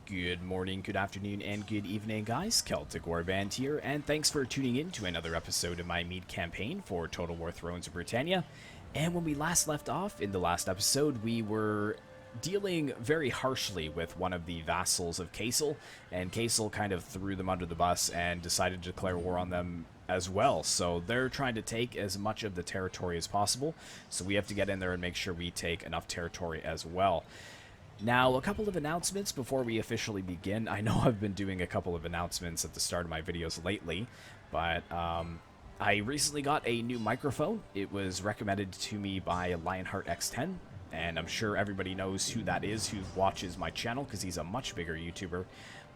Good morning, good afternoon, and good evening, guys. Celtic Warband here, and thanks for tuning in to another episode of my Mide campaign for Total War Thrones of Britannia. And when we last left off in the last episode, we were dealing very harshly with one of the vassals of Caisil, and Caisil kind of threw them under the bus and decided to declare war on them as well. So they're trying to take as much of the territory as possible, so we have to get in there and make sure we take enough territory as well. Now, a couple of announcements before we officially begin. I know I've been doing a couple of announcements at the start of my videos lately, but I recently got a new microphone. It was recommended to me by Lionheart X10, and I'm sure everybody knows who that is who watches my channel because he's a much bigger YouTuber.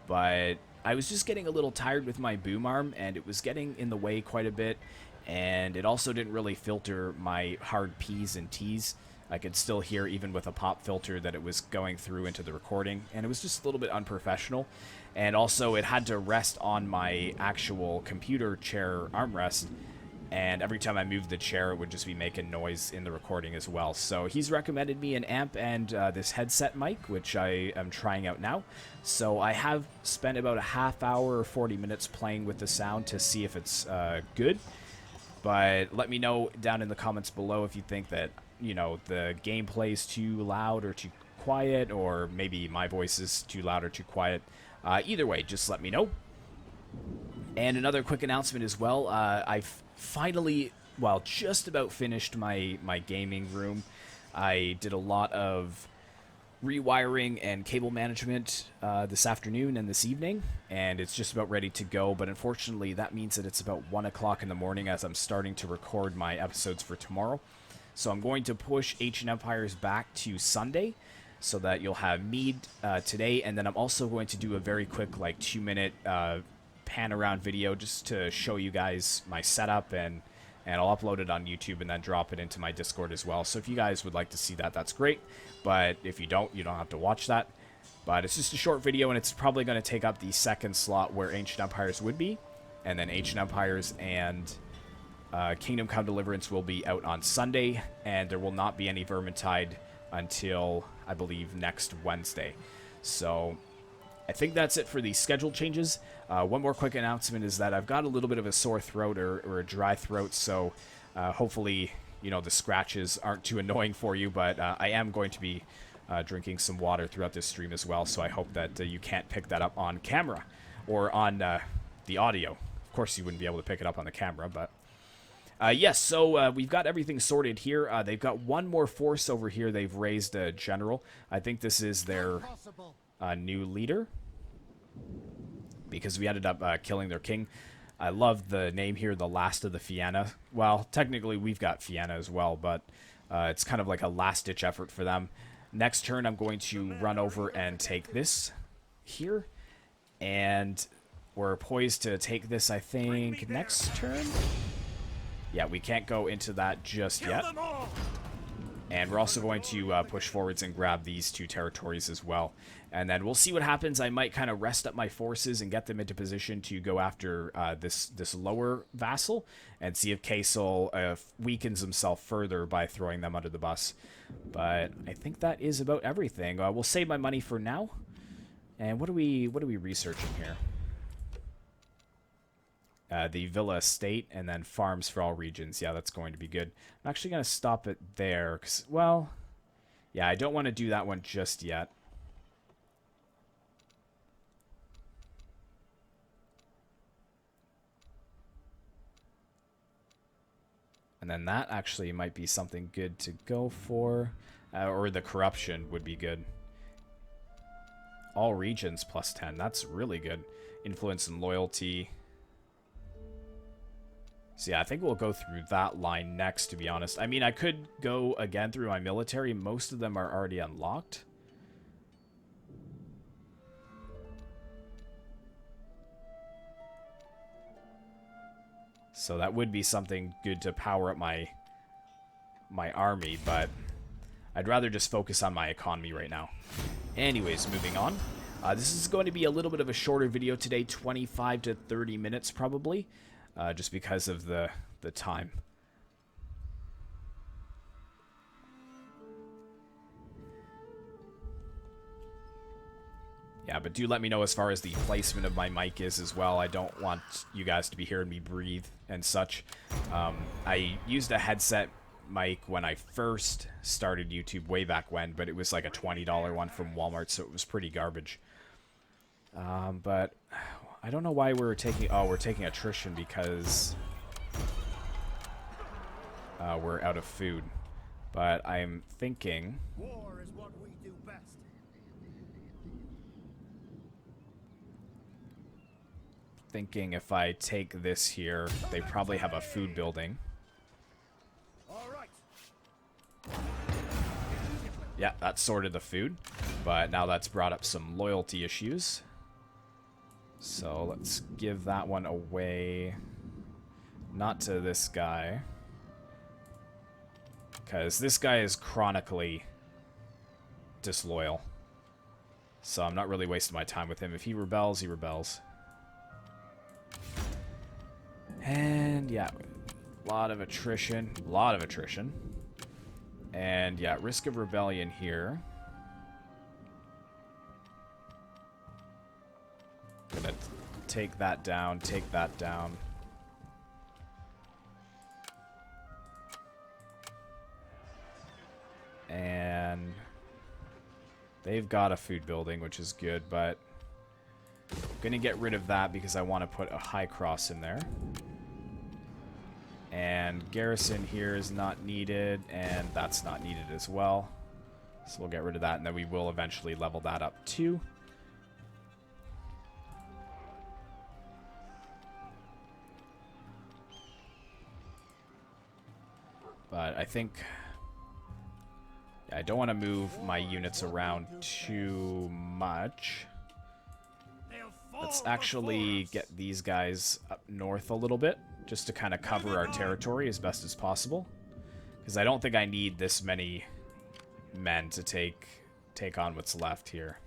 But I was just getting a little tired with my boom arm, and it was getting in the way quite a bit, and it also didn't really filter my hard P's and T's. I could still hear, even with a pop filter, that it was going through into the recording, and it was just a little bit unprofessional. And also, it had to rest on my actual computer chair armrest, and every time I moved the chair, it would just be making noise in the recording as well. So he's recommended me an amp and this headset mic, which I am trying out now. So I have spent about a half hour or 40 minutes playing with the sound to see if it's good. But let me know down in the comments below if you think that, you know, the gameplay is too loud or too quiet, or maybe my voice is too loud or too quiet. Either way, just let me know. And another quick announcement as well. I've finally, well, just about finished my gaming room. I did a lot of rewiring and cable management this afternoon and this evening, and it's just about ready to go. But unfortunately, that means that it's about 1 o'clock in the morning as I'm starting to record my episodes for tomorrow. So I'm going to push Ancient Empires back to Sunday so that you'll have Mide today. And then I'm also going to do a very quick, like, 2-minute pan around video just to show you guys my setup. And I'll upload it on YouTube and then drop it into my Discord as well. So if you guys would like to see that, that's great. But if you don't have to watch that. But it's just a short video, and it's probably going to take up the second slot where Ancient Empires would be. And then Ancient Empires and Kingdom Come Deliverance will be out on Sunday, and there will not be any Vermintide until, I believe, next Wednesday. So I think that's it for the schedule changes. One more quick announcement is that I've got a little bit of a sore throat or a dry throat, so hopefully, you know, the scratches aren't too annoying for you, but I am going to be drinking some water throughout this stream as well, so I hope that you can't pick that up on camera or on the audio. Of course, you wouldn't be able to pick it up on the camera, but yes, so we've got everything sorted here. They've got one more force over here. They've raised a general. I think this is their new leader, because we ended up killing their king. I love the name here, the Last of the Fianna. Well, technically we've got Fianna as well, but it's kind of like a last-ditch effort for them. Next turn, I'm going to run over and take this here, and we're poised to take this, I think, next turn. Yeah, we can't go into that just yet. And we're also going to push forwards and grab these two territories as well. And then we'll see what happens. I might kind of rest up my forces and get them into position to go after this lower vassal and see if Caisil weakens himself further by throwing them under the bus. But I think that is about everything. We'll save my money for now. And what are we researching here? The Villa Estate, and then farms for all regions. Yeah, that's going to be good. I'm actually going to stop it there, because, well, yeah, I don't want to do that one just yet. And then that actually might be something good to go for. Or the corruption would be good. All regions plus 10. That's really good. Influence and loyalty. So yeah, I think we'll go through that line next, to be honest. I mean, I could go again through my military. Most of them are already unlocked. So that would be something good to power up my army, but I'd rather just focus on my economy right now. Anyways, moving on. This is going to be a little bit of a shorter video today, 25 to 30 minutes probably. Just because of the time. Yeah, but do let me know as far as the placement of my mic is as well. I don't want you guys to be hearing me breathe and such. I used a headset mic when I first started YouTube way back when, but it was like a $20 one from Walmart, so it was pretty garbage. But I don't know why we're taking... Oh, we're taking attrition because we're out of food. But I'm thinking... War is what we do best. Thinking if I take this here, they probably have a food building. All right. Yeah, that sorted the food, but now that's brought up some loyalty issues. So let's give that one away. Not to this guy. Because this guy is chronically disloyal. So I'm not really wasting my time with him. If he rebels, he rebels. And yeah, a lot of attrition. A lot of attrition. And yeah, risk of rebellion here. Gonna take that down, take that down. And they've got a food building, which is good, but I'm gonna get rid of that because I want to put a high cross in there. And garrison here is not needed, and that's not needed as well. So we'll get rid of that, and then we will eventually level that up too. But I think... I don't want to move my units around too much. Let's actually get these guys up north a little bit, just to kind of cover our territory as best as possible. Because I don't think I need this many men to take on what's left here.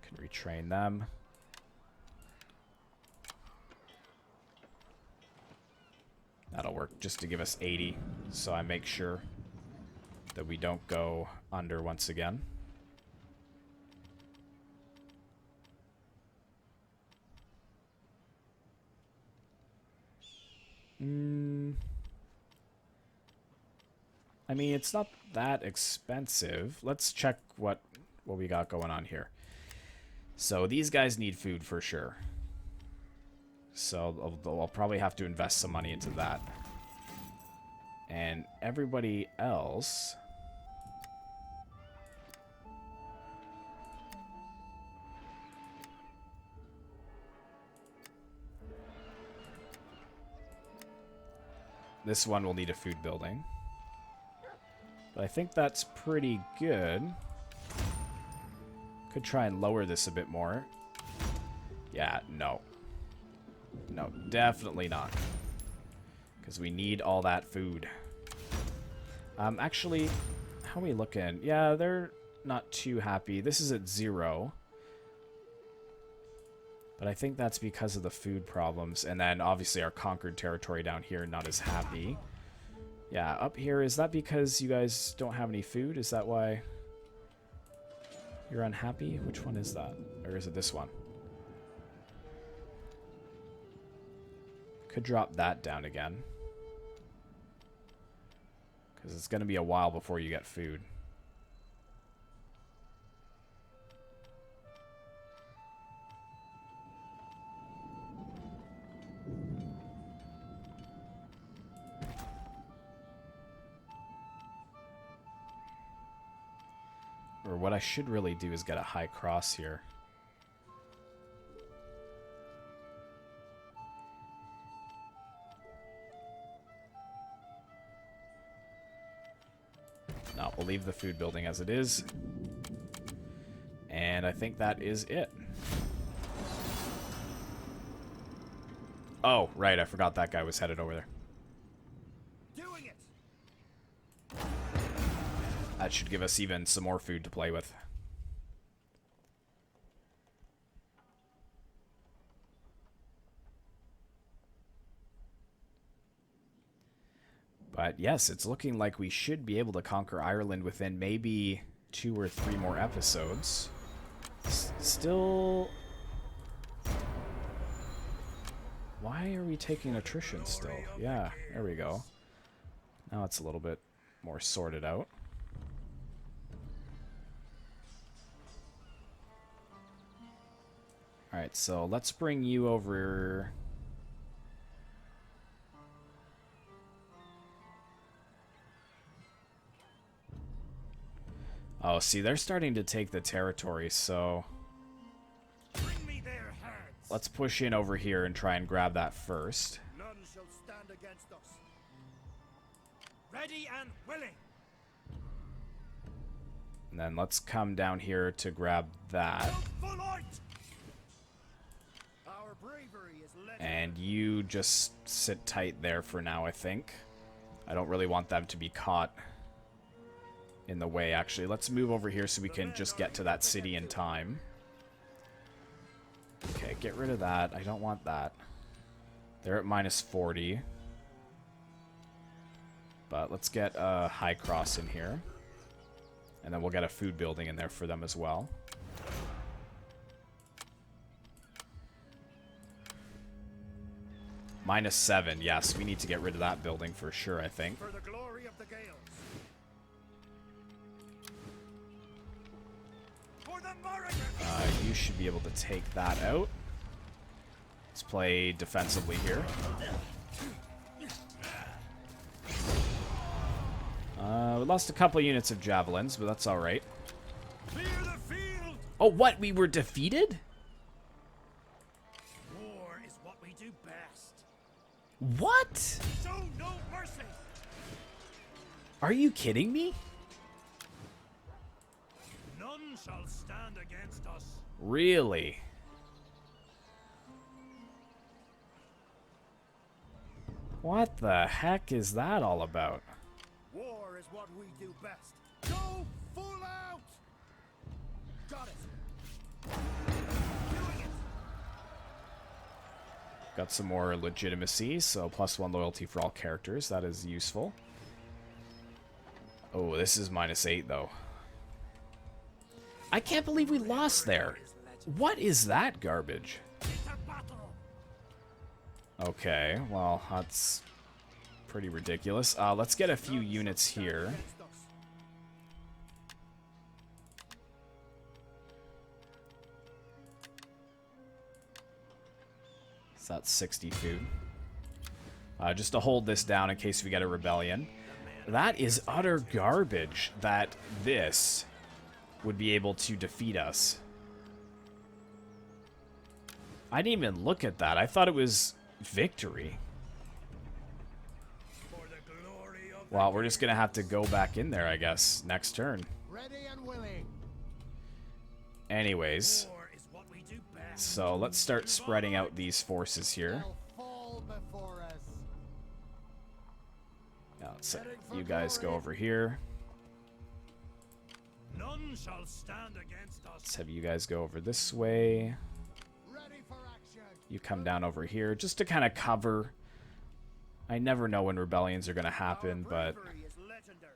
Can retrain them. That'll work just to give us 80, so I make sure that we don't go under once again. I mean, it's not that expensive. Let's check what we got going on here. So these guys need food for sure. So I'll probably have to invest some money into that. And everybody else... This one will need a food building. But I think that's pretty good. Could try and lower this a bit more. Yeah, no. No, definitely not. Because we need all that food. Actually, how are we looking? Yeah, they're not too happy. This is at 0. But I think that's because of the food problems. And then, obviously, our conquered territory down here not as happy. Yeah, up here, is that because you guys don't have any food? Is that why you're unhappy? Which one is that? Or is it this one? Could drop that down again. Because it's going to be a while before you get food. Or what I should really do is get a high cross here. No, we'll leave the food building as it is. And I think that is it. Oh, right, I forgot that guy was headed over there. Doing it. That should give us even some more food to play with. But yes, it's looking like we should be able to conquer Ireland within maybe 2 or 3 more episodes. Still... Why are we taking attrition still? Yeah, there we go. Now it's a little bit more sorted out. Alright, so let's bring you over... Oh, see, they're starting to take the territory, so... Bring me their hands. Let's push in over here and try and grab that first. None shall stand against us. Ready and willing. And then let's come down here to grab that. Full out. Our bravery is legendary. And you just sit tight there for now, I think. I don't really want them to be caught in the way, actually. Let's move over here so we can just get to that city in time. Okay, get rid of that. I don't want that. They're at minus 40. But let's get a high cross in here. And then we'll get a food building in there for them as well. Minus 7. Yes, we need to get rid of that building for sure, I think. For the glory of the Gales. For the Morrigan. You should be able to take that out. Let's play defensively here. We lost a couple units of javelins, but that's alright. Clear the field. Oh, what? We were defeated? War is what we do best. What? Show no mercy. Are you kidding me? None shall stand against us. Really? What the heck is that all about? War is what we do best. Go full out. Got it. Doing it. Got some more legitimacy, so +1 loyalty for all characters. That is useful. Oh, this is -8, though. I can't believe we lost there. What is that garbage? Into battle. Okay, well, that's pretty ridiculous. Let's get a few units here. Against us. So that's 60 food. Just to hold this down in case we get a rebellion. That is utter garbage that this would be able to defeat us. I didn't even look at that. I thought it was victory. For the glory of Well, we're just going to have to go back in there, I guess, next turn. ready and willing. Anyways, War is what we do best. so let's start spreading out these forces here. Fall before us. Now, let's you guys go over here. None shall stand against us. Let's have you guys go over this way. Ready for action. You come down over here just to kind of cover. I never know when rebellions are going to happen, but Bravery is legendary.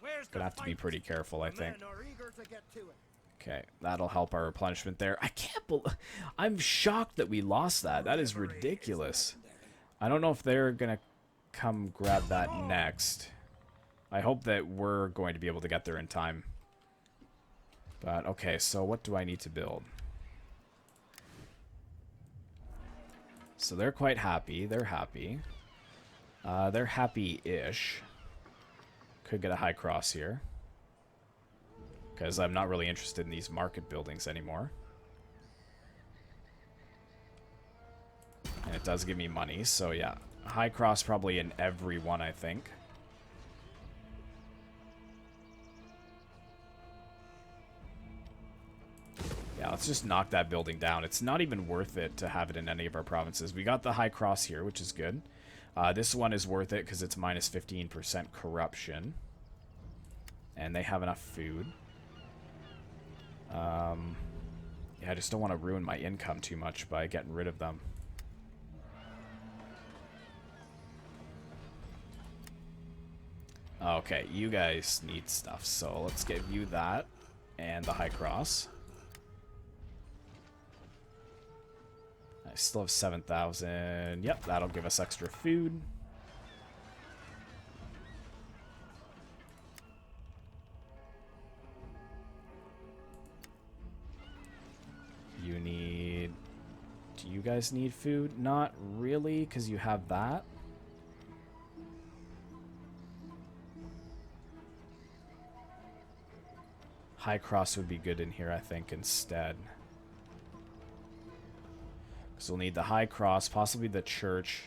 Where's gonna have to be pretty careful, I think. Men are eager to get to it. Okay, that'll help our replenishment there. I can't believe... I'm shocked that we lost that. That is ridiculous. I don't know if they're going to come grab that next. I hope that we're going to be able to get there in time. But, okay, so what do I need to build? So they're quite happy. They're happy. They're happy-ish. Could get a high cross here. Because I'm not really interested in these market buildings anymore. And it does give me money, so yeah. High cross probably in every one, I think. Yeah, let's just knock that building down. It's not even worth it to have it in any of our provinces. We got the high cross here, which is good. This one is worth it because it's minus 15% corruption. And they have enough food. Yeah, I just don't want to ruin my income too much by getting rid of them. Okay, you guys need stuff, so let's give you that and the high cross. I still have 7,000. Yep, that'll give us extra food. You need... Do you guys need food? Not really, because you have that. High cross would be good in here, I think, instead. Because we'll need the high cross, possibly the church.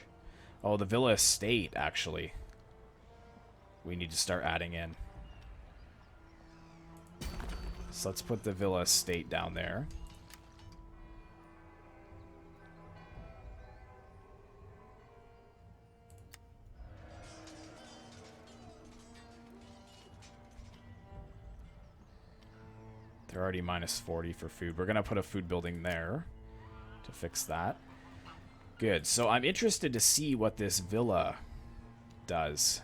Oh, the villa estate, actually. We need to start adding in. So let's put the villa estate down there. They're already minus 40 for food. We're going to put a food building there to fix that. Good. So I'm interested to see what this villa does.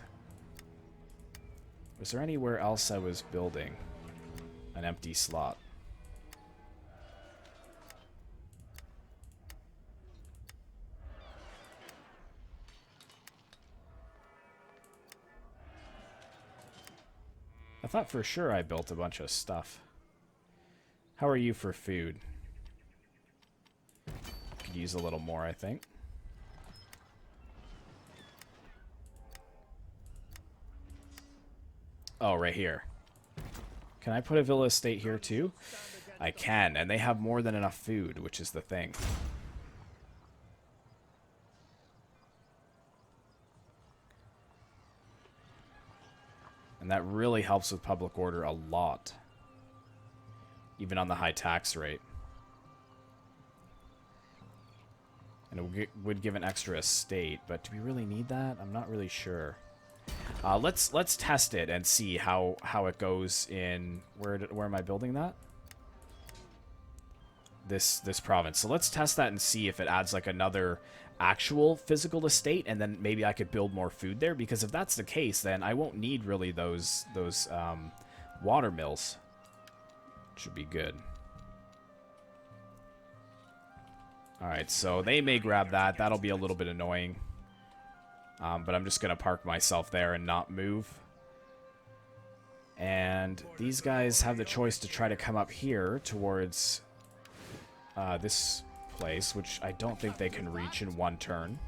Was there anywhere else I was building an empty slot? I thought for sure I built a bunch of stuff. How are you for food? Could use a little more, I think. Oh, right here. Can I put a villa estate here too? I can, and they have more than enough food, which is the thing. And that really helps with public order a lot. Even on the high tax rate. And it would give an extra estate, but do we really need that? I'm not really sure. Let's test it and see how it goes in... Where am I building that? This province. So let's test that and see if it adds like another actual physical estate, and then maybe I could build more food there, because if that's the case, then I won't need really those water mills. Should be good. Alright, so they may grab that. That'll be a little bit annoying. But I'm just going to park myself there and not move. And these guys have the choice to try to come up here towards this place, which I don't think they can reach in one turn.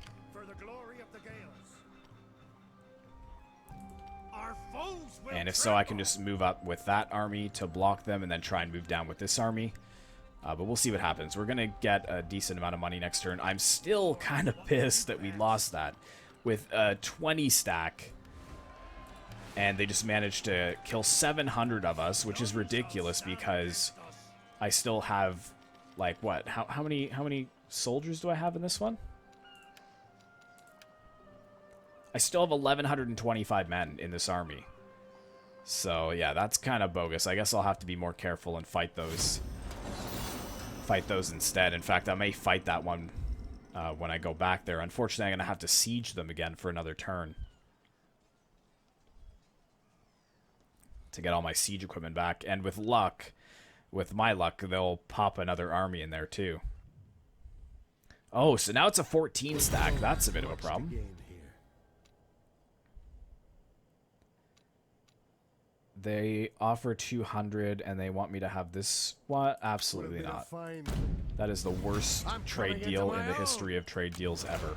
And if so, I can just move up with that army to block them and then try and move down with this army. But we'll see what happens. We're going to get a decent amount of money next turn. I'm still kind of pissed that we lost that. With a 20 stack. And they just managed to kill 700 of us, which is ridiculous because I still have, like, what? How many soldiers do I have in this one? I still have 1,125 men in this army. So, yeah, that's kind of bogus. I guess I'll have to be more careful and fight those. Fight those instead. In fact, I may fight that one when I go back there. Unfortunately, I'm going to have to siege them again for another turn. To get all my siege equipment back. And with luck, with my luck, they'll pop another army in there too. Oh, so now it's a 14 stack. That's a bit of a problem. They offer 200 and they want me to have this. What? Absolutely not. That is the worst trade deal in the history of trade deals ever.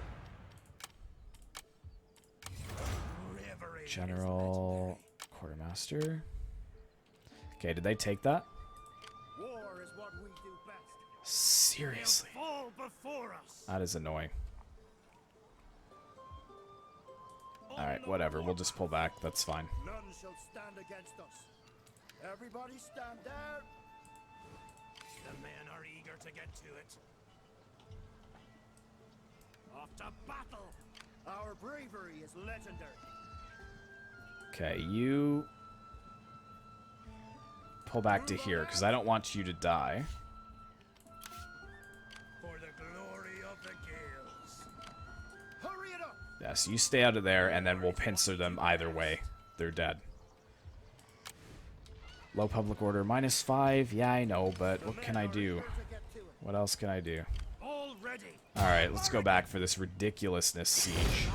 General Quartermaster. Okay, did they take that? War is what we do best. Seriously. Fall before us. That is annoying. Alright, whatever. We'll just pull back. That's fine. None shall stand against us. Everybody stand down. The men are eager to get to it. Off to battle. Our bravery is legendary. Okay, you pull back to here, because I don't want you to die. For the glory of the Gales. Hurry it up. Yeah, so you stay out of there, and then we'll pincer them either way. they're dead. Low public order, -5. Yeah, I know, but what can I do? What else can I do? All ready. Alright, let's go back for this ridiculousness siege.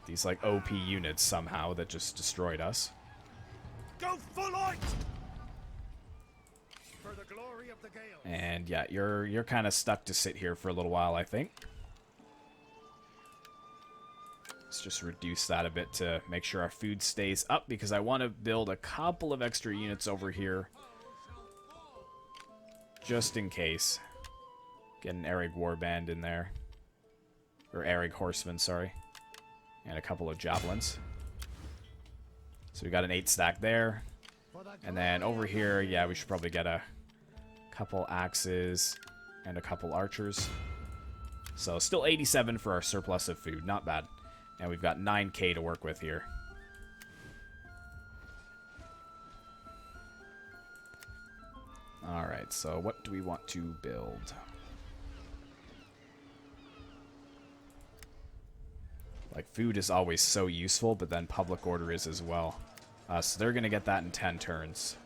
These, like, OP units somehow that just destroyed us. Go full out. For the glory of the Gale. And yeah, you're kind of stuck to sit here for a little while, I think. Let's just reduce that a bit to make sure our food stays up, because I want to build a couple of extra units over here just in case. Get an Erig Warband in there. Or Erig Horseman, sorry. And a couple of Javelins. So we got an 8 stack there. And then over here, yeah, we should probably get a couple axes and a couple archers. So still 87 for our surplus of food. Not bad. And we've got 9k to work with here. Alright, so what do we want to build? Like, food is always so useful, but then public order is as well. So they're going to get that in 10 turns.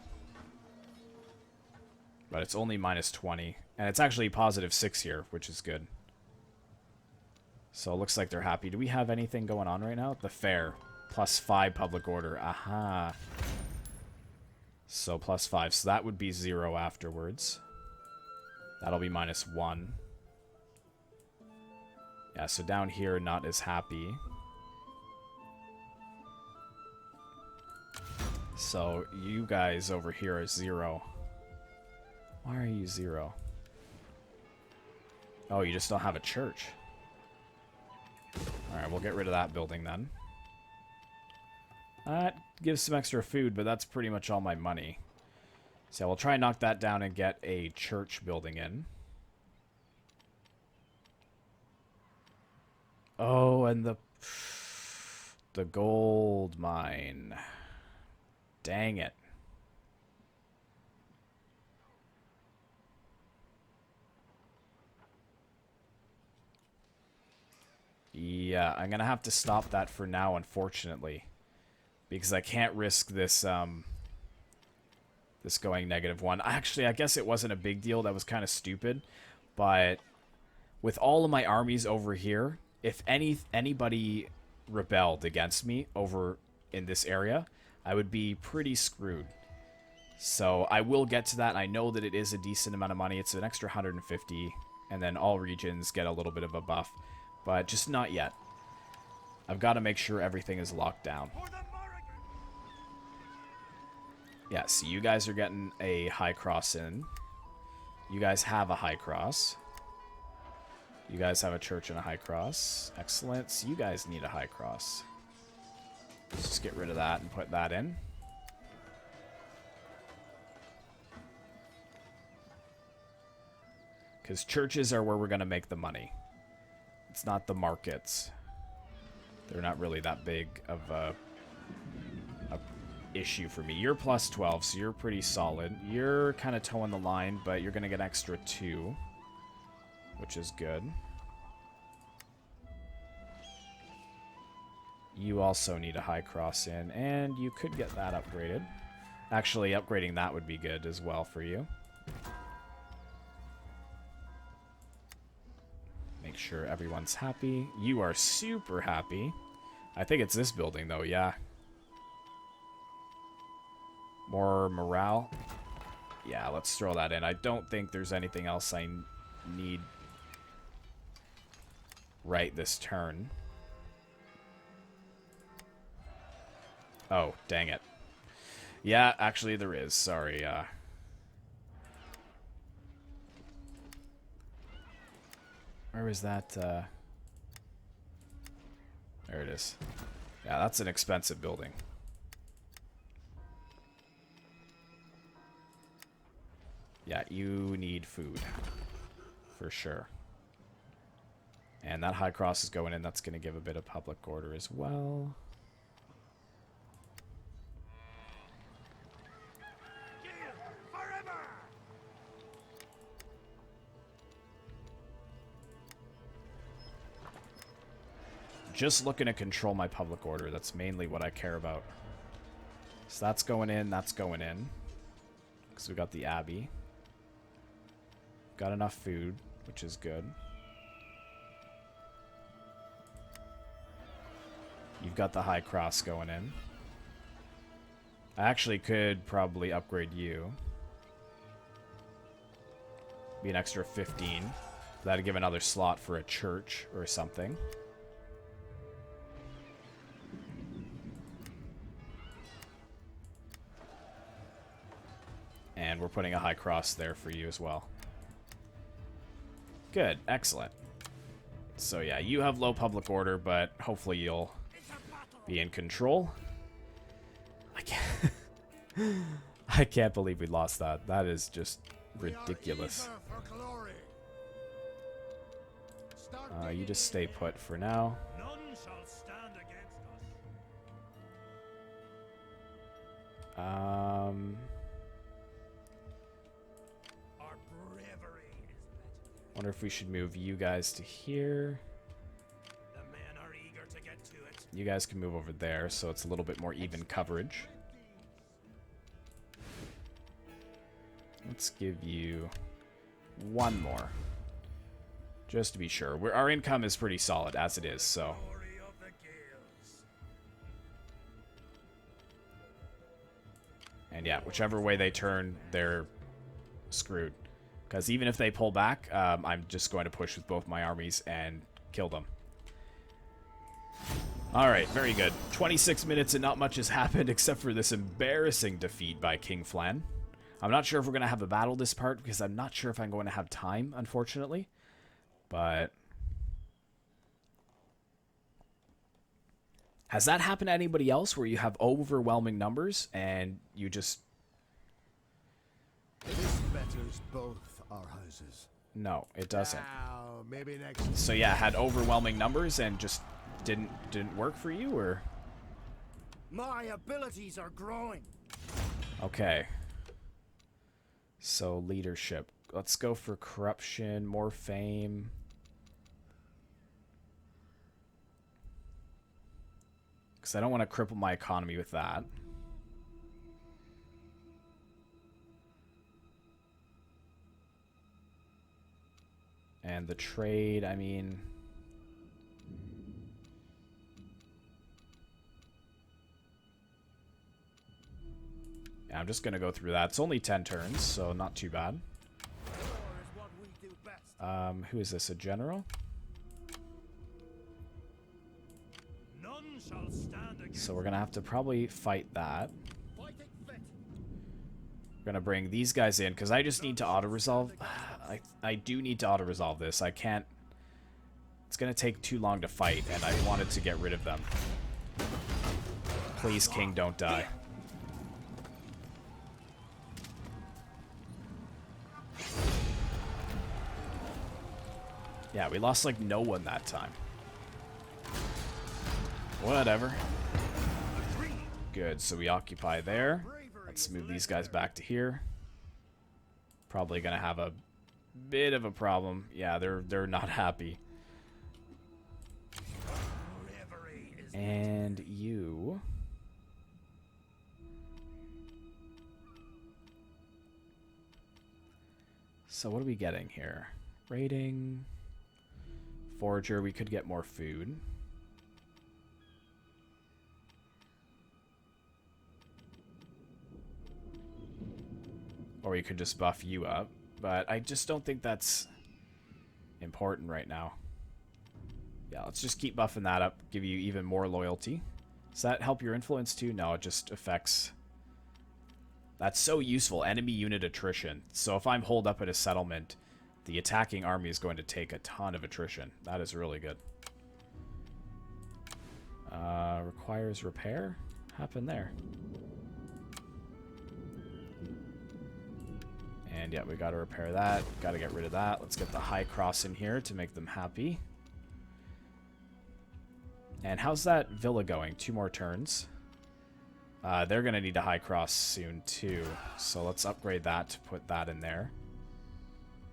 But it's only -20. And it's actually +6 here, which is good. So it looks like they're happy. Do we have anything going on right now? The fair. +5 public order. Aha. So +5. So that would be 0 afterwards. That'll be -1. Yeah, so down here, not as happy. So you guys over here are 0. Why are you 0? Oh, you just don't have a church. Alright, we'll get rid of that building then. That gives some extra food, but that's pretty much all my money. So we'll try and knock that down and get a church building in. Oh, and the gold mine. Dang it. Yeah, I'm gonna have to stop that for now, unfortunately. Because I can't risk this, this going -1. Actually, I guess it wasn't a big deal. That was kind of stupid. But with all of my armies over here, if anybody rebelled against me over in this area, I would be pretty screwed. So I will get to that. I know that it is a decent amount of money. It's an extra 150, and then all regions get a little bit of a buff. But just not yet. I've got to make sure everything is locked down. Yeah, so you guys are getting a high cross in. You guys have a high cross. You guys have a church and a high cross. Excellent. So you guys need a high cross. Let's just get rid of that and put that in. Because churches are where we're going to make the money. It's not the markets. They're not really that big of a issue for me. You're +12, so you're pretty solid. You're kind of towing the line, but you're going to get extra 2, which is good. You also need a high cross in, and you could get that upgraded. Actually, upgrading that would be good as well for you. Make sure everyone's happy. You are super happy. I think it's this building, though, yeah. More morale. Yeah, let's throw that in. I don't think there's anything else I need right this turn. Oh, dang it. Yeah, actually there is. Sorry, where was that, There it is. Yeah, that's an expensive building. Yeah, you need food. For sure. And that high cross is going in. That's going to give a bit of public order as well. just looking to control my public order. That's mainly what I care about. So that's going in, that's going in. Because we got the Abbey. Got enough food, which is good. You've got the High Cross going in. I actually could probably upgrade you. Be an extra 15. That'd give another slot for a church or something. And we're putting a High Cross there for you as well. Good, excellent. So yeah, you have low public order, but hopefully you'll be in control. I can't believe we lost that. That is just ridiculous. You just stay put for now. None shall stand against us. Our bravery is better. Wonder if we should move you guys to here. The men are eager to get to it. You guys can move over there, so it's a little bit more even coverage. Let's give you one more. Just to be sure. Our income is pretty solid as it is, so. Glory of the Gaels. And yeah, whichever way they turn, they're screwed. Because even if they pull back, I'm just going to push with both my armies and kill them. Alright, very good. 26 minutes and not much has happened except for this embarrassing defeat by King Flan. I'm not sure if we're going to have a battle this part because I'm not sure if I'm going to have time, unfortunately. But has that happened to anybody else where you have overwhelming numbers and you just... This betters both our houses. No, it doesn't. Now, maybe next. So yeah, had overwhelming numbers and just didn't work for you, or? My abilities are growing. Okay. So leadership. Let's go for corruption, more fame. Because I don't want to cripple my economy with that. And the trade, I mean... yeah, I'm just going to go through that. It's only 10 turns, so not too bad. Who is this, a general? None shall stand against. So we're going to have to probably fight that. We're going to bring these guys in, because I just need to auto-resolve. I do need to auto-resolve this. I can't... it's going to take too long to fight, and I wanted to get rid of them. Please, King, don't die. Yeah, we lost like no one that time. Whatever. Good, so we occupy there. Let's move these guys back to here. Probably gonna have a bit of a problem. Yeah, they're not happy. And you... so what are we getting here? Rating... Forager, we could get more food. Or we could just buff you up. But I just don't think that's important right now. Yeah, let's just keep buffing that up. Give you even more loyalty. Does that help your influence too? No, it just affects... that's so useful. Enemy unit attrition. So if I'm holed up at a settlement... the attacking army is going to take a ton of attrition. That is really good. Requires repair? Happened there. And yeah, we got to repair that. Got to get rid of that. Let's get the High Cross in here to make them happy. And how's that villa going? 2 more turns. They're going to need a High Cross soon too. So let's upgrade that to put that in there.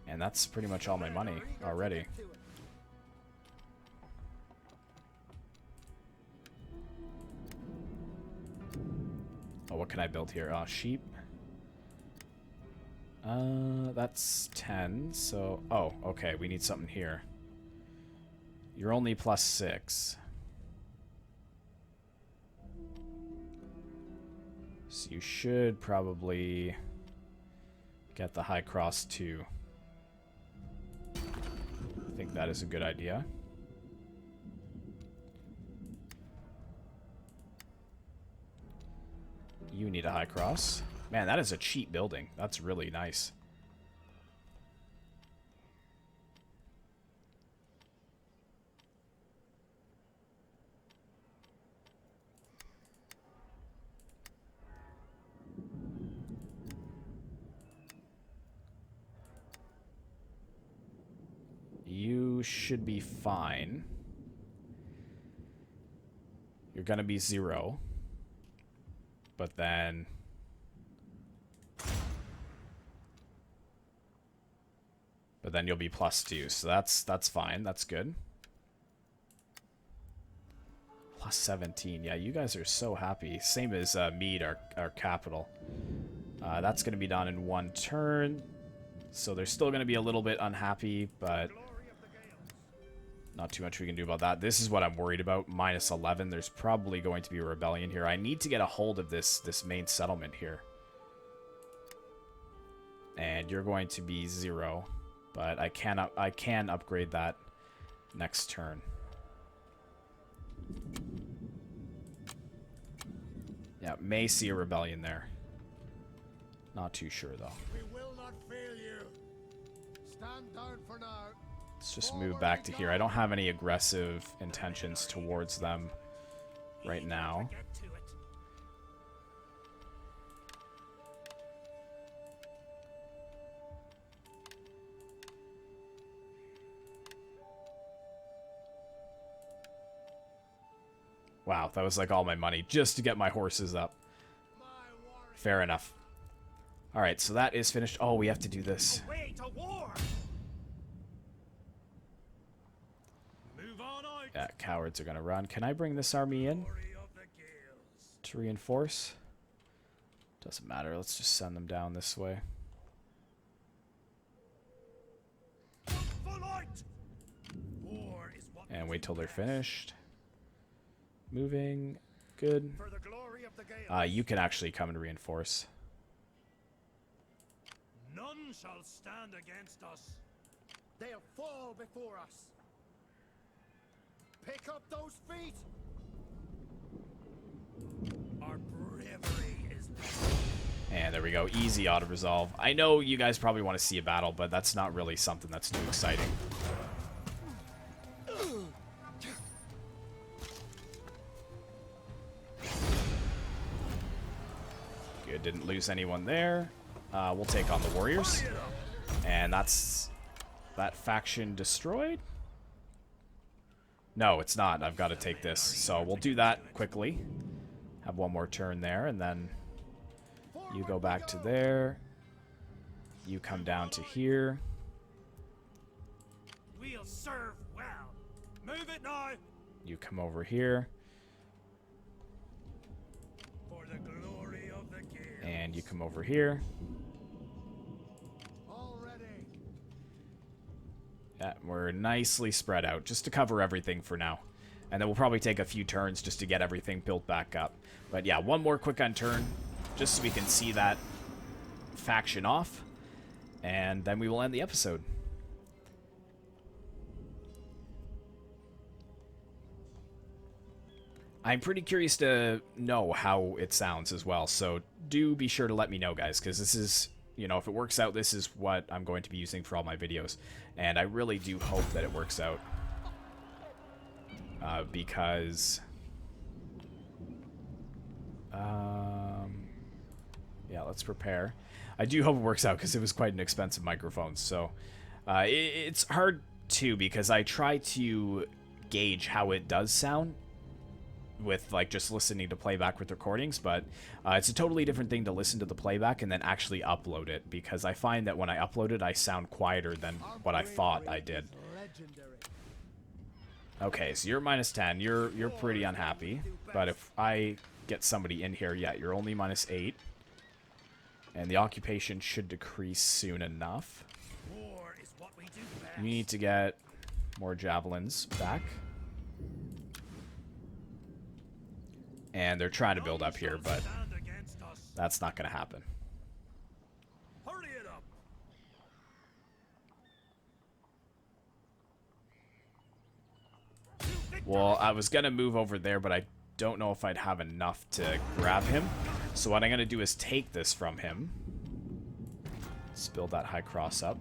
And that's pretty much all my money already. Oh, what can I build here? Oh, sheep. That's 10, so... Oh, okay, we need something here. You're only +6. So you should probably get the high cross too. I think that is a good idea. You need a high cross. Man, that is a cheap building. That's really nice. You should be fine. You're gonna be 0. But then... But then you'll be +2, so that's fine. That's good. +17. Yeah, you guys are so happy. Same as Mide, our capital. That's going to be done in 1 turn. So they're still going to be a little bit unhappy, but not too much we can do about that. This is what I'm worried about. -11. There's probably going to be a rebellion here. I need to get a hold of this main settlement here. And you're going to be 0. But I can upgrade that next turn. Yeah, may see a rebellion there. Not too sure though. We will not fail you. Stand down for now. Let's just move back to here. I don't have any aggressive intentions towards them right now. Wow, that was like all my money just to get my horses up. Fair enough. Alright, so that is finished. Oh, we have to do this. Yeah, cowards are going to run. Can I bring this army in to reinforce? Doesn't matter. Let's just send them down this way. And wait till they're finished. Moving. Good. You can actually come and reinforce. None shall stand against us. They'll fall before us. Pick up those feet. Our bravery is... And there we go. Easy auto-resolve. I know you guys probably want to see a battle, but that's not really something that's too exciting. Good, didn't lose anyone there. We'll take on the warriors. And that's that faction destroyed? No, it's not. I've got to take this. So we'll do that quickly. Have one more turn there, and then you go back to there. You come down to here. We'll serve well. Move it now. You come over here. For the glory of the guild. And you come over here. Yeah, we're nicely spread out, just to cover everything for now. And then we'll probably take a few turns just to get everything built back up. But yeah, one more quick turn, just so we can see that faction off. And then we will end the episode. I'm pretty curious to know how it sounds as well, so do be sure to let me know, guys, because this is... You know, if it works out, this is what I'm going to be using for all my videos. And I really do hope that it works out. Because... yeah, let's prepare. I do hope it works out, because it was quite an expensive microphone. So, it's hard, too, because I try to gauge how it does sound with like just listening to playback with recordings, but it's a totally different thing to listen to the playback and then actually upload it, because I find that when I upload it I sound quieter than what I thought I did. Okay, so you're -10. You're pretty unhappy, but if I get somebody in here. Yeah, you're only -8. And the occupation should decrease soon enough. War is what we do best. You need to get more javelins back. And they're trying to build up here, but Stand against us. that's not going to happen. Hurry it up. Well, I was going to move over there, but I don't know if I'd have enough to grab him. So what I'm going to do is take this from him. Let's build that high cross up.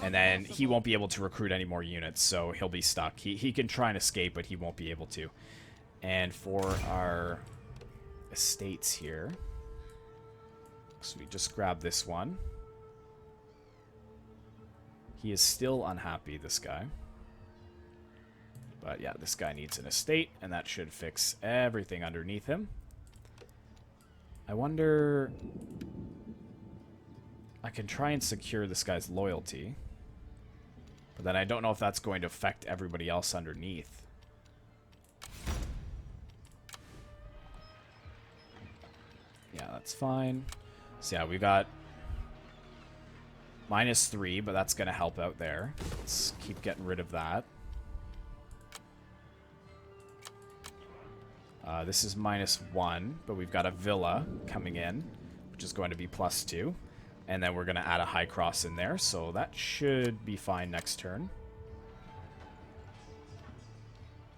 And then he won't be able to recruit any more units, so he'll be stuck. He can try and escape, but he won't be able to. And for our estates here, so we just grab this one. He is still unhappy, this guy. But yeah, this guy needs an estate, and that should fix everything underneath him. I wonder... I can try and secure this guy's loyalty. But then I don't know if that's going to affect everybody else underneath. Yeah, that's fine. So yeah, we got -3, but that's going to help out there. Let's keep getting rid of that. This is -1, but we've got a villa coming in, which is going to be +2. And then we're going to add a high cross in there, so that should be fine next turn.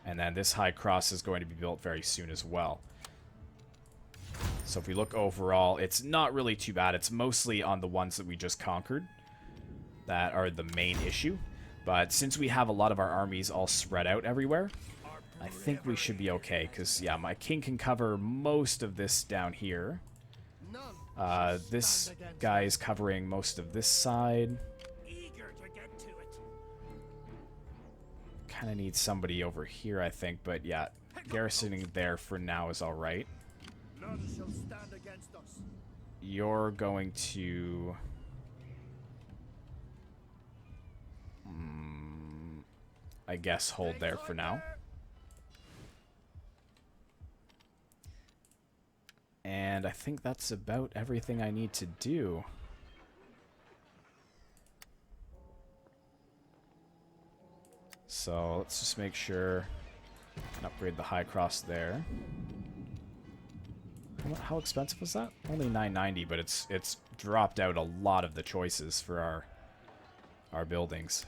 And then this high cross is going to be built very soon as well. So if we look overall, it's not really too bad. It's mostly on the ones that we just conquered that are the main issue. But since we have a lot of our armies all spread out everywhere, I think we should be okay. Because, yeah, my king can cover most of this down here. This guy is covering most of this side. Eager to get to it. Kind of need somebody over here, I think. But, yeah, garrisoning there for now is alright. None shall stand against us. You're going to... I guess hold there for now. And I think that's about everything I need to do. So let's just make sure and upgrade the high cross there. How expensive was that? Only $9.90, but it's dropped out a lot of the choices for our buildings.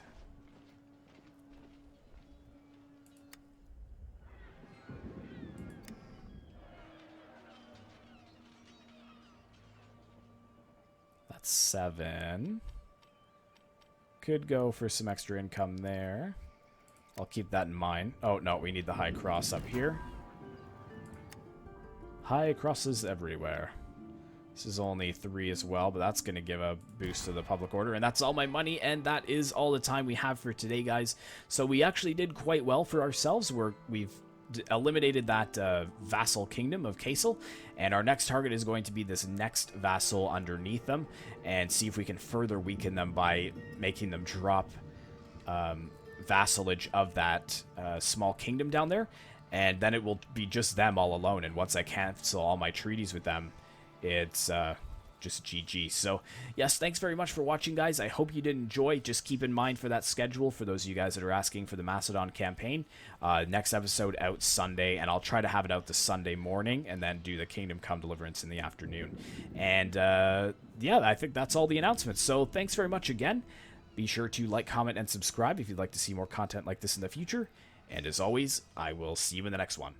That's 7. Could go for some extra income there. I'll keep that in mind. Oh, no, we need the high cross up here. High crosses everywhere. This is only 3 as well, but that's going to give a boost to the public order. And that's all my money, and that is all the time we have for today, guys. So we actually did quite well for ourselves. We've eliminated that vassal kingdom of Caisil, and our next target is going to be this next vassal underneath them, and see if we can further weaken them by making them drop vassalage of that small kingdom down there, and then it will be just them all alone. And once I cancel all my treaties with them, it's just GG. So yes, thanks very much for watching, guys. I hope you did enjoy. Just keep in mind for that schedule, for those of you guys that are asking for the Macedon campaign, next episode out Sunday, and I'll try to have it out the Sunday morning, and then do the Kingdom Come Deliverance in the afternoon. And yeah, I think that's all the announcements. So thanks very much again. Be sure to like, comment, and subscribe if you'd like to see more content like this in the future. And as always, I will see you in the next one.